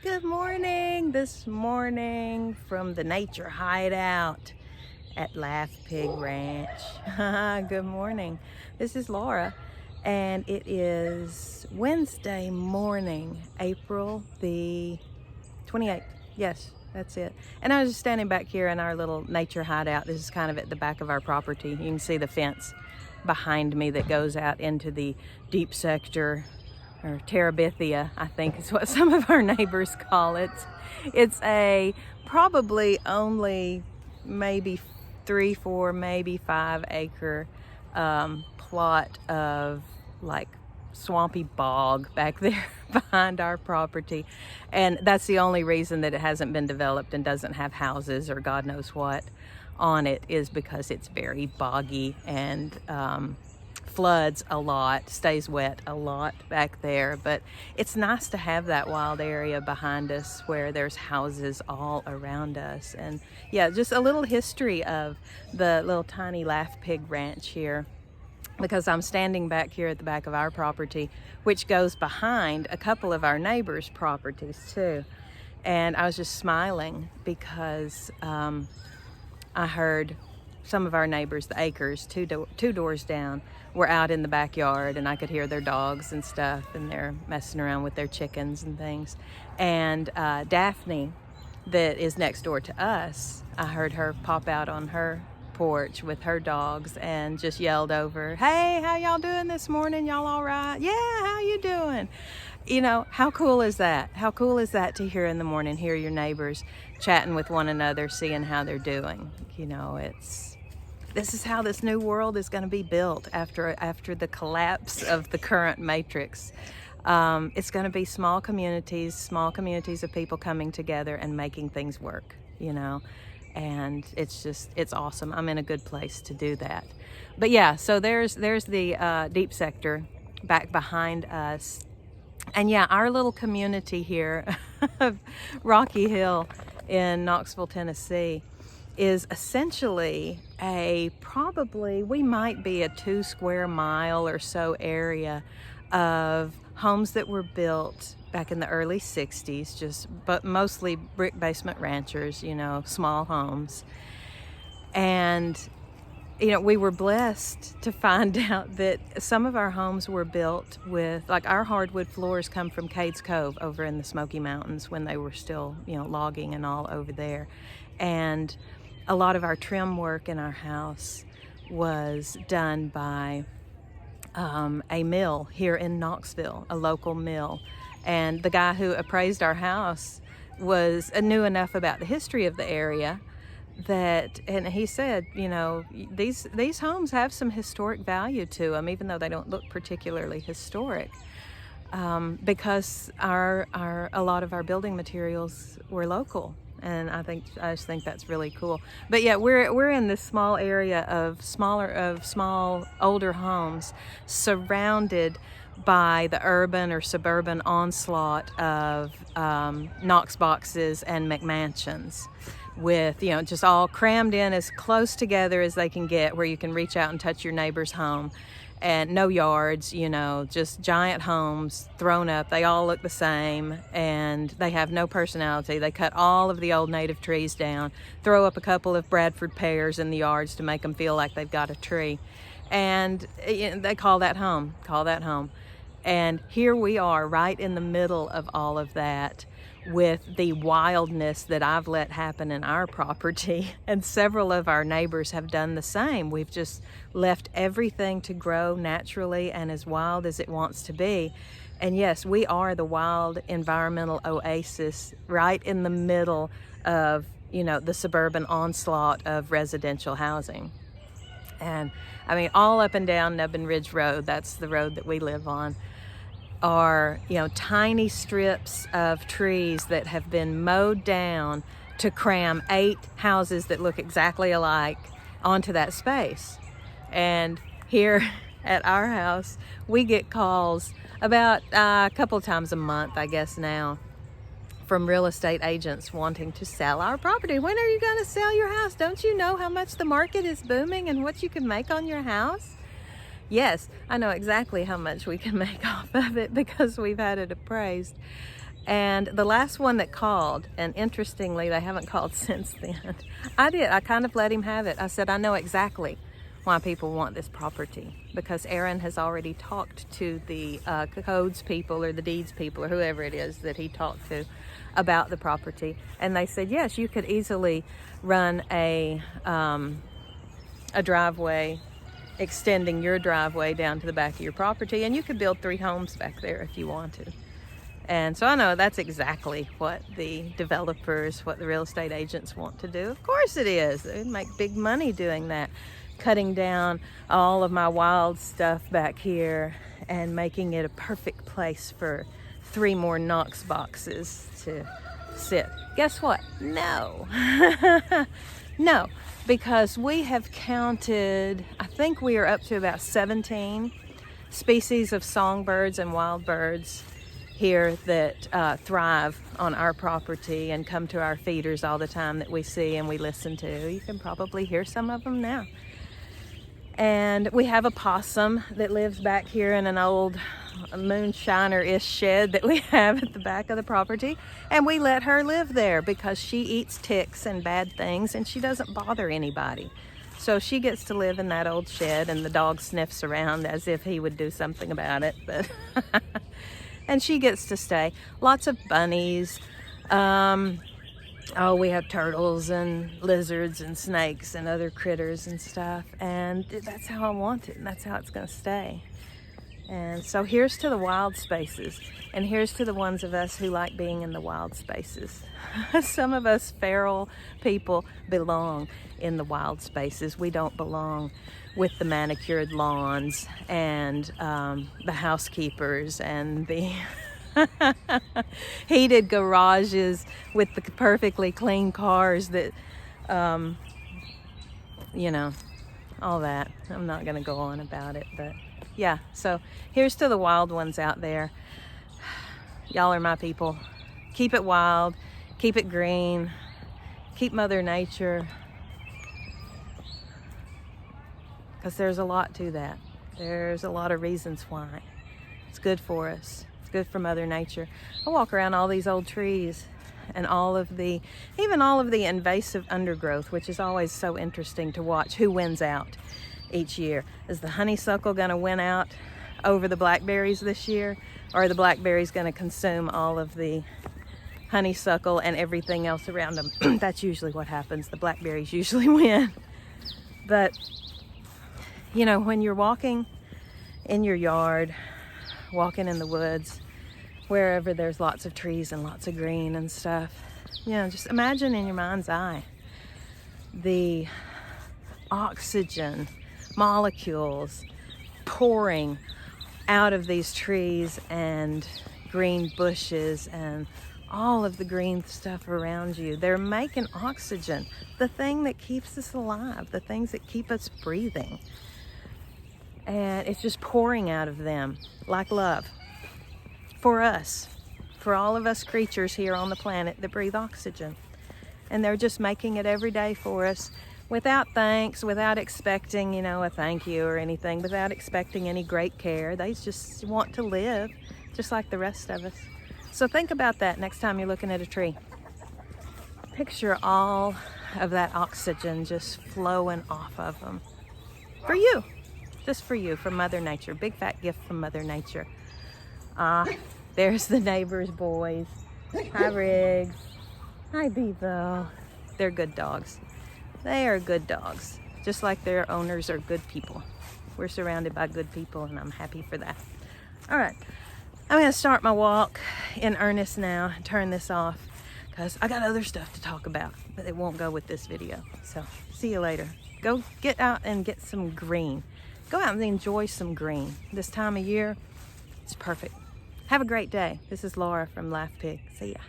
Good morning. This morning from the Nature Hideout at Laugh Pig Ranch. Good morning. This is Laura, and it is Wednesday morning, April the 28th. Yes, that's it. And I was just standing back here in our little nature hideout. This is kind of at the back of our property. You can see the fence behind me that goes out into the deep sector, or Terabithia, I think is what some of our neighbors call it. It's a probably only maybe 3, 4, maybe 5 acre plot of like swampy bog back there behind our property. And that's the only reason that it hasn't been developed and doesn't have houses or God knows what on it, is because it's very boggy and floods a lot, stays wet a lot back there. But it's nice to have that wild area behind us where there's houses all around us. And yeah, just a little history of the little tiny Laugh Pig Ranch here, because I'm standing back here at the back of our property, which goes behind a couple of our neighbors' properties too. And I was just smiling because I heard some of our neighbors, the Acres, two doors down, were out in the backyard, and I could hear their dogs and stuff, and they're messing around with their chickens and things. And Daphne, that is next door to us, I heard her pop out on her porch with her dogs and just yelled over, "Hey, how y'all doing this morning? Y'all all right? Yeah, how you doing?" You know, how cool is that? How cool is that to hear in the morning, hear your neighbors chatting with one another, seeing how they're doing? You know, this is how this new world is going to be built after the collapse of the current matrix. It's going to be small communities of people coming together and making things work, you know. And it's awesome. I'm in a good place to do that. But yeah, so there's the deep sector back behind us. And yeah, our little community here of Rocky Hill in Knoxville, Tennessee, is essentially we might be a 2 square mile or so area of homes that were built back in the early 60s, but mostly brick basement ranchers, you know, small homes. And you know, we were blessed to find out that some of our homes were built with, like, our hardwood floors come from Cades Cove over in the Smoky Mountains when they were still, you know, logging and all over there. And a lot of our trim work in our house was done by a mill here in Knoxville, a local mill. And the guy who appraised our house knew enough about the history of the area and he said, you know, these homes have some historic value to them, even though they don't look particularly historic, because a lot of our building materials were local. And I just think that's really cool. But yeah, we're in this small area of small older homes surrounded by the urban or suburban onslaught of Knox boxes and McMansions, with, you know, just all crammed in as close together as they can get, where you can reach out and touch your neighbor's home, and no yards, you know, just giant homes thrown up. They all look the same, and they have no personality. They cut all of the old native trees down, throw up a couple of Bradford pears in the yards to make them feel like they've got a tree, and you know, they call that home. And here we are right in the middle of all of that, with the wildness that I've let happen in our property. And several of our neighbors have done the same. We've just left everything to grow naturally and as wild as it wants to be. And yes, we are the wild environmental oasis right in the middle of, you know, the suburban onslaught of residential housing. And I mean, all up and down Nubbin Ridge Road, that's the road that we live on, are, you know, tiny strips of trees that have been mowed down to cram 8 houses that look exactly alike onto that space. And here at our house, we get calls about a couple of times a month, I guess now, from real estate agents wanting to sell our property. When are you going to sell your house? Don't you know how much the market is booming and what you can make on your house? Yes, I know exactly how much we can make off of it because we've had it appraised. And the last one that called, and interestingly, they haven't called since then. I kind of let him have it. I said, I know exactly why people want this property, because Aaron has already talked to the codes people or the deeds people or whoever it is that he talked to about the property. And they said, yes, you could easily run a driveway, extending your driveway down to the back of your property, and you could build 3 homes back there if you wanted. And so I know that's exactly what the developers, what the real estate agents want to do. Of course it is. They make big money doing that, cutting down all of my wild stuff back here and making it a perfect place for 3 more Knox boxes to sit. Guess what? No. No, because we have counted, I think we are up to about 17 species of songbirds and wild birds here that thrive on our property and come to our feeders all the time that we see and we listen to. You can probably hear some of them now. And we have a possum that lives back here in an old moonshiner-ish shed that we have at the back of the property, and we let her live there because she eats ticks and bad things and she doesn't bother anybody. So she gets to live in that old shed, and the dog sniffs around as if he would do something about it, but and she gets to stay. Lots of bunnies. Oh, we have turtles and lizards and snakes and other critters and stuff, and that's how I want it, and that's how it's going to stay. And so here's to the wild spaces, and here's to the ones of us who like being in the wild spaces. Some of us feral people belong in the wild spaces. We don't belong with the manicured lawns and the housekeepers and the heated garages with the perfectly clean cars that, you know, all that. I'm not going to go on about it, but yeah. So here's to the wild ones out there. Y'all are my people. Keep it wild, keep it green, keep Mother Nature, because there's a lot to that. There's a lot of reasons why. It's good for us. Good for Mother Nature. I walk around all these old trees and even all of the invasive undergrowth, which is always so interesting to watch who wins out each year. Is the honeysuckle going to win out over the blackberries this year, or are the blackberries going to consume all of the honeysuckle and everything else around them? That's usually what happens. The blackberries usually win. But you know, when you're walking in your yard, walking in the woods, wherever there's lots of trees and lots of green and stuff, you know, just imagine in your mind's eye the oxygen molecules pouring out of these trees and green bushes and all of the green stuff around you. They're making oxygen, the thing that keeps us alive, the things that keep us breathing. And it's just pouring out of them like love for us, for all of us creatures here on the planet that breathe oxygen. And they're just making it every day for us without thanks, without expecting, you know, a thank you or anything, without expecting any great care. They just want to live just like the rest of us. So think about that next time you're looking at a tree. Picture all of that oxygen just flowing off of them for you. Just for you, from Mother Nature. Big fat gift from Mother Nature. There's the neighbor's boys. Hi, Riggs. Hi, Bevo. They're good dogs. They are good dogs, just like their owners are good people. We're surrounded by good people, and I'm happy for that. All right, I'm going to start my walk in earnest now and turn this off because I got other stuff to talk about, but it won't go with this video. So see you later. Go get out and get some green. Go out and enjoy some green. This time of year, it's perfect. Have a great day. This is Laura from Laugh Pig. See ya.